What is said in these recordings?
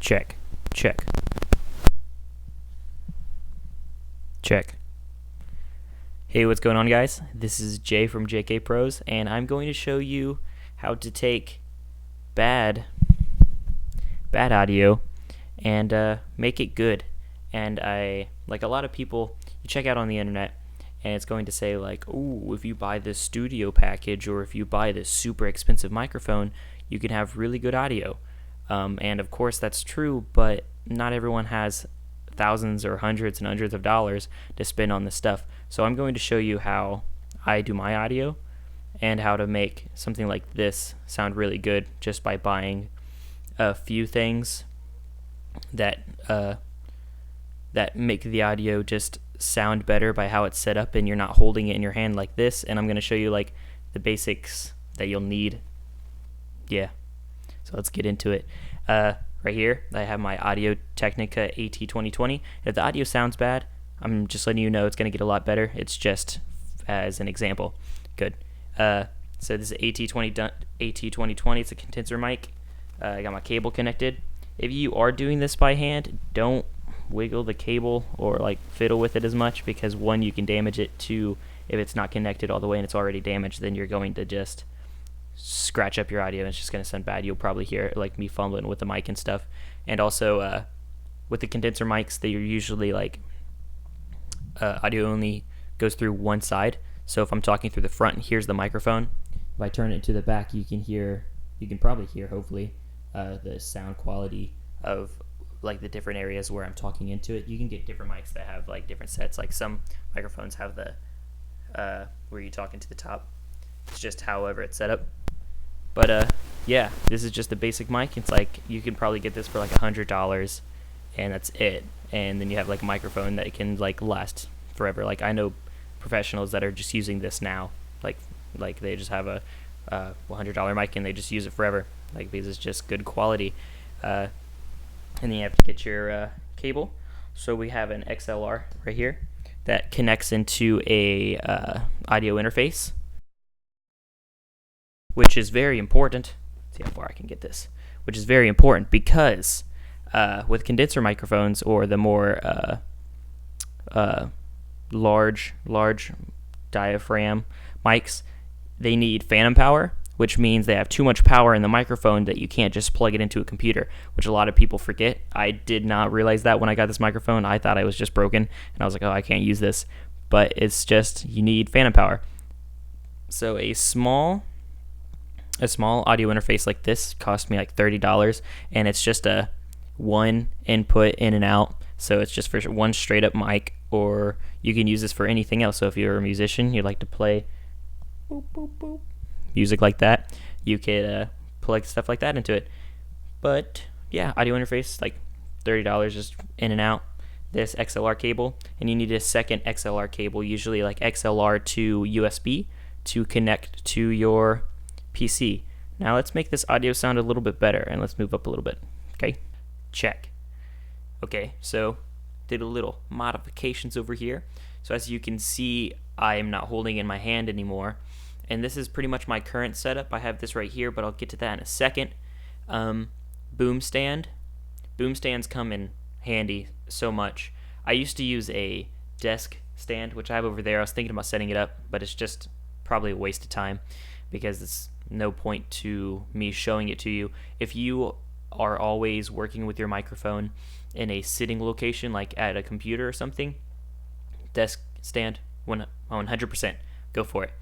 Check. Check. Check. Hey, what's going on, guys? This is Jay from JayKayPros, and I'm going to show you how to take bad audio and make it good. And like a lot of people, you check out on the internet, and it's going to say like, "Ooh, if you buy this studio package or if you buy this super expensive microphone, you can have really good audio." And of course that's true, but not everyone has thousands or hundreds and hundreds of dollars to spend on this stuff. So I'm going to show you how I do my audio and how to make something like this sound really good just by buying a few things that that make the audio just sound better by how it's set up and you're not holding it in your hand like this. And I'm going to show you like the basics that you'll need. Yeah, so let's get into it. Right here I have my Audio Technica AT2020. If the audio sounds bad, I'm just letting you know it's going to get a lot better. It's just as an example. Good. So this is AT2020. It's a condenser mic. I got my cable connected. If you are doing this by hand, don't wiggle the cable or like fiddle with it as much, because one, you can damage it. Two, if it's not connected all the way and it's already damaged, then you're going to just scratch up your audio and it's just going to sound bad. You'll probably hear like me fumbling with the mic and stuff. And also with the condenser mics, they are usually like audio only goes through one side. So if I'm talking through the front and here's the microphone, if I turn it to the back, you can probably hear hopefully the sound quality of like the different areas where I'm talking into it. You can get different mics that have like different sets. Like some microphones have the where you talk into the top. It's just however it's set up. But yeah, this is just a basic mic. It's like you can probably get this for like $100, and that's it. And then you have like a microphone that can like last forever. Like I know professionals that are just using this now. Like they just have a $100 mic and they just use it forever. Like because it's just good quality. And then you have to get your cable. So we have an XLR right here that connects into a audio interface, which is very important. Let's see how far I can get this. Which is very important because with condenser microphones or the more large diaphragm mics, they need phantom power, which means they have too much power in the microphone that you can't just plug it into a computer, which a lot of people forget. I did not realize that when I got this microphone. I thought I was just broken, and I was like, oh, I can't use this. But it's just, you need phantom power. So a small audio interface like this cost me like $30, and it's just a one input in and out. So it's just for one straight up mic, or you can use this for anything else. So if you're a musician, you like to play boop, boop, boop, music like that, you could plug stuff like that into it. But yeah, audio interface like $30 just in and out. This XLR cable, and you need a second XLR cable, usually like XLR to USB, to connect to your PC. Now let's make this audio sound a little bit better, and let's move up a little bit. Okay, check. Okay, so did a little modifications over here. So as you can see, I am not holding in my hand anymore, and this is pretty much my current setup. I have this right here, but I'll get to that in a second. Boom stand. Boom stands come in handy so much. I used to use a desk stand, which I have over there. I was thinking about setting it up, but it's just probably a waste of time because it's no point to me showing it to you. If you are always working with your microphone in a sitting location, like at a computer or something, desk stand, 100%, go for it.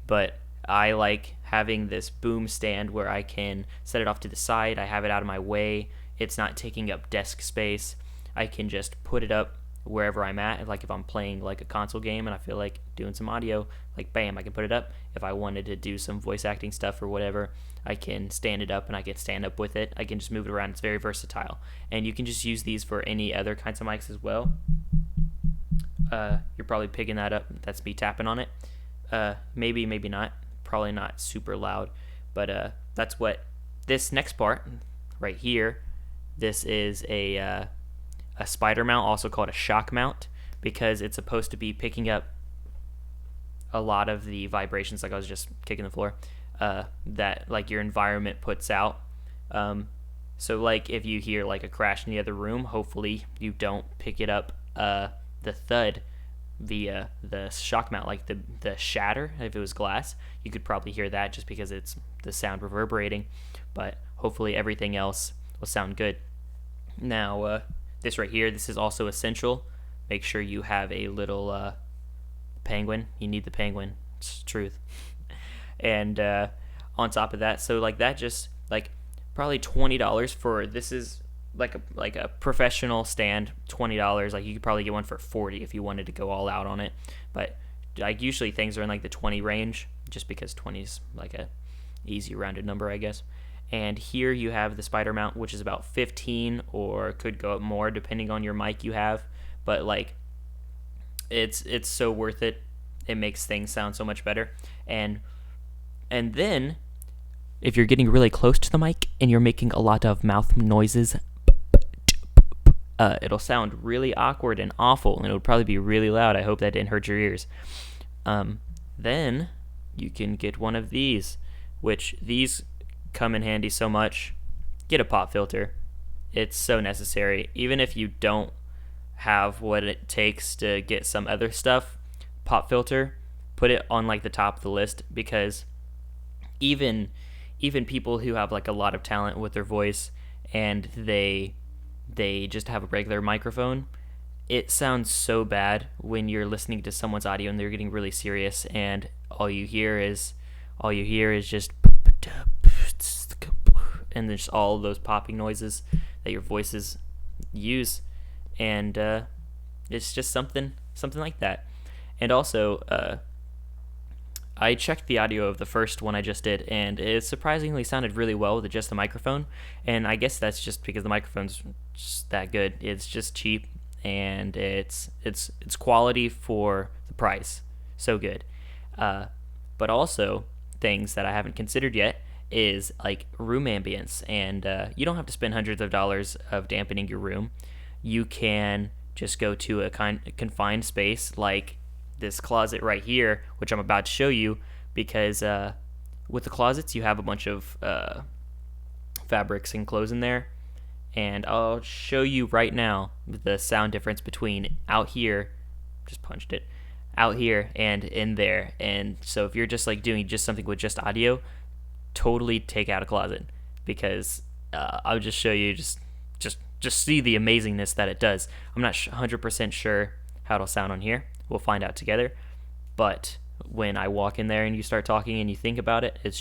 But I like having this boom stand where I can set it off to the side. I have it out of my way. It's not taking up desk space. I can just put it up wherever I'm at. Like if I'm playing like a console game and I feel like doing some audio, like bam, I can put it up. If I wanted to do some voice acting stuff or whatever, I can stand it up and I can stand up with it. I can just move it around. It's very versatile. And you can just use these for any other kinds of mics as well. You're probably picking that up. That's me tapping on it. Maybe not. Probably not super loud. But that's what this next part right here, this is a spider mount, also called a shock mount, because it's supposed to be picking up a lot of the vibrations, like I was just kicking the floor, that like your environment puts out. So like if you hear like a crash in the other room, hopefully you don't pick it up the thud via the shock mount, like the shatter. If it was glass, you could probably hear that just because it's the sound reverberating. But hopefully everything else will sound good. Now this right here, this is also essential. Make sure you have a little penguin. You need the penguin. It's the truth. And on top of that, so like that just like probably $20 for this is like a professional stand. $20. Like you could probably get one for 40 if you wanted to go all out on it. But like usually things are in like the 20 range, just because 20 is like a easy rounded number, I guess. And here you have the spider mount, which is about 15 or could go up more depending on your mic you have. But like it's so worth it. It makes things sound so much better. And then if you're getting really close to the mic and you're making a lot of mouth noises, it'll sound really awkward and awful, and it would probably be really loud. I hope that didn't hurt your ears. Then you can get one of these, which these come in handy so much. Get a pop filter. It's so necessary. Even if you don't have what it takes to get some other stuff, pop filter, put it on like the top of the list, because even people who have like a lot of talent with their voice and they just have a regular microphone, it sounds so bad when you're listening to someone's audio and they're getting really serious and all you hear is just and there's all those popping noises that your voices use, and it's just something like that. And also I checked the audio of the first one I just did, and it surprisingly sounded really well with just the microphone. And I guess that's just because the microphone's just that good. It's just cheap, and it's quality for the price. So good. But also things that I haven't considered yet is like room ambience, and you don't have to spend hundreds of dollars of dampening your room. You can just go to a confined space like this closet right here, which I'm about to show you, because with the closets you have a bunch of fabrics and clothes in there, and I'll show you right now the sound difference between out here, just punched it, out here and in there. And so if you're just like doing just something with just audio, totally take out a closet, because I'll just show you just see the amazingness that it does. I'm not 100% sure how it'll sound on here. We'll find out together. But when I walk in there and you start talking and you think about it, it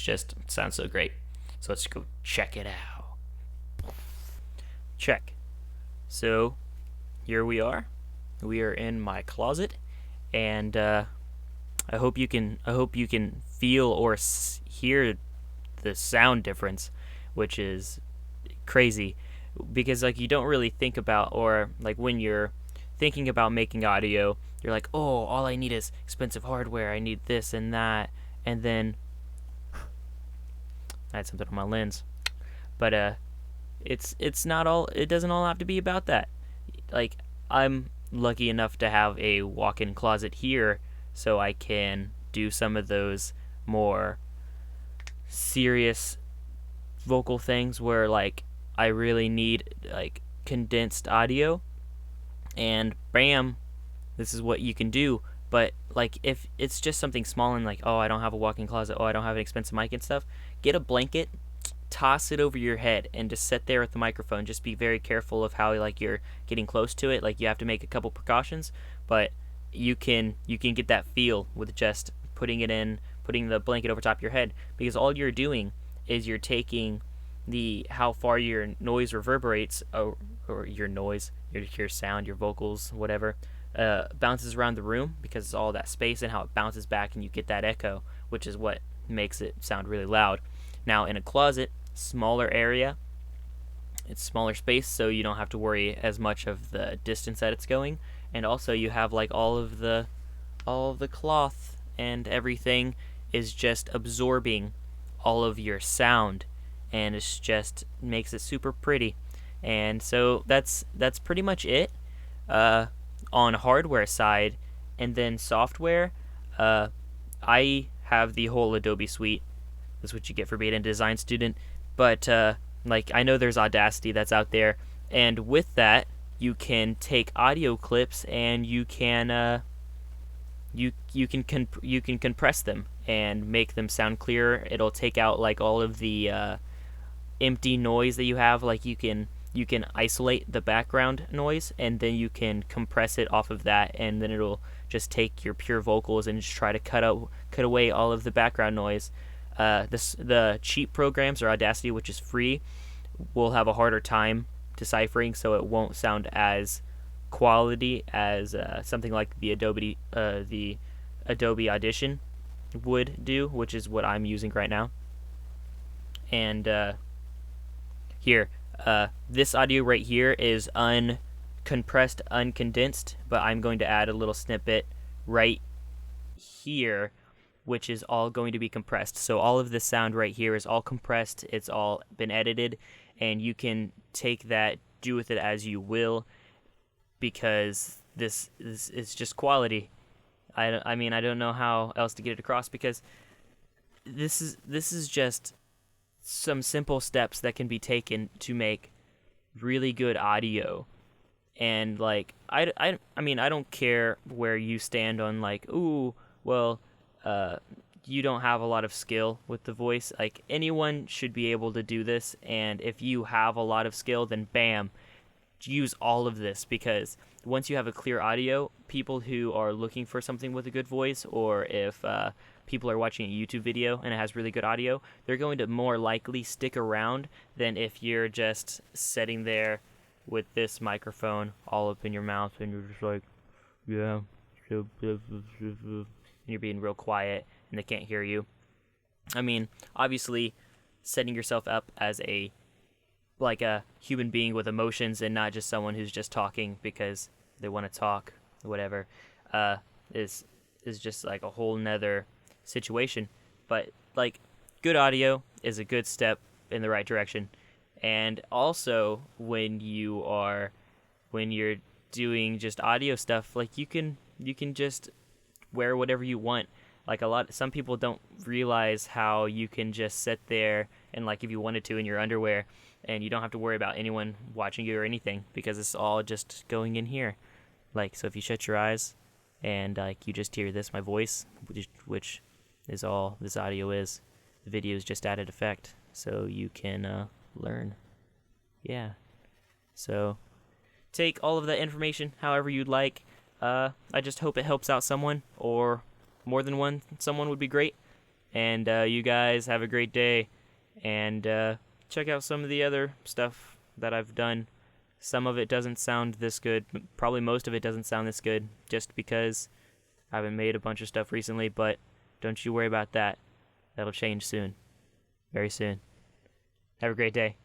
sounds so great. So let's go check it out. Check. So here we are. We are in my closet, and I hope you can feel or hear the sound difference, which is crazy, because like you don't really think about, or like when you're thinking about making audio, you're like, oh, all I need is expensive hardware, I need this and that, and then I had something on my lens. But it's not all, it doesn't all have to be about that. Like I'm lucky enough to have a walk-in closet here, so I can do some of those more serious vocal things where like I really need like condensed audio, and bam, this is what you can do. But like if it's just something small and like, oh, I don't have a walk-in closet, oh, I don't have an expensive mic and stuff, get a blanket, toss it over your head, and just sit there with the microphone. Just be very careful of how like you're getting close to it. Like you have to make a couple precautions, but you can get that feel with just putting the blanket over top of your head, because all you're doing is you're taking how far your noise reverberates, or your sound, your vocals, whatever, bounces around the room, because it's all that space and how it bounces back, and you get that echo, which is what makes it sound really loud. Now in a closet, smaller area, it's smaller space, so you don't have to worry as much of the distance that it's going, and also you have like all of the cloth and everything is just absorbing all of your sound, and it's just makes it super pretty. And so that's pretty much it on hardware side. And then software, I have the whole Adobe suite. That's what you get for being a design student. But Like, I know there's Audacity that's out there, and with that, you can take audio clips and you can compress them and make them sound clearer. It'll take out like all of the empty noise that you have. Like, you can isolate the background noise, and then you can compress it off of that, and then it'll just take your pure vocals and just try to cut away all of the background noise. The cheap programs or Audacity, which is free, will have a harder time deciphering, so it won't sound as quality as something like the Adobe Audition would do, which is what I'm using right now. And here, this audio right here is uncompressed, uncondensed, but I'm going to add a little snippet right here, which is all going to be compressed. So all of this sound right here is all compressed. It's all been edited, and you can take that, do with it as you will, because this is just quality. I mean, I don't know how else to get it across, because this is just some simple steps that can be taken to make really good audio. And like, I mean, I don't care where you stand on like, ooh, well, you don't have a lot of skill with the voice. Like, anyone should be able to do this, and if you have a lot of skill, then bam, use all of this, because once you have a clear audio, people who are looking for something with a good voice, or if people are watching a YouTube video and it has really good audio, they're going to more likely stick around than if you're just sitting there with this microphone all up in your mouth and you're just like, yeah, and you're being real quiet and they can't hear you. I mean, obviously, setting yourself up as a human being with emotions and not just someone who's just talking because they want to talk, whatever, is just like a whole nother situation. But like, good audio is a good step in the right direction. And also, when you're doing just audio stuff, like, you can just wear whatever you want. Like, some people don't realize how you can just sit there and, like, if you wanted to, in your underwear, and you don't have to worry about anyone watching you or anything, because it's all just going in here. Like, so if you shut your eyes and like you just hear my voice, which is all this audio is, the video is just added effect, so you can learn. Yeah. So take all of that information however you'd like. I just hope it helps out someone, or more than one. Someone would be great. And you guys have a great day. And check out some of the other stuff that I've done. Some of it doesn't sound this good. Probably most of it doesn't sound this good, just because I haven't made a bunch of stuff recently. But don't you worry about that. That'll change soon. Very soon. Have a great day.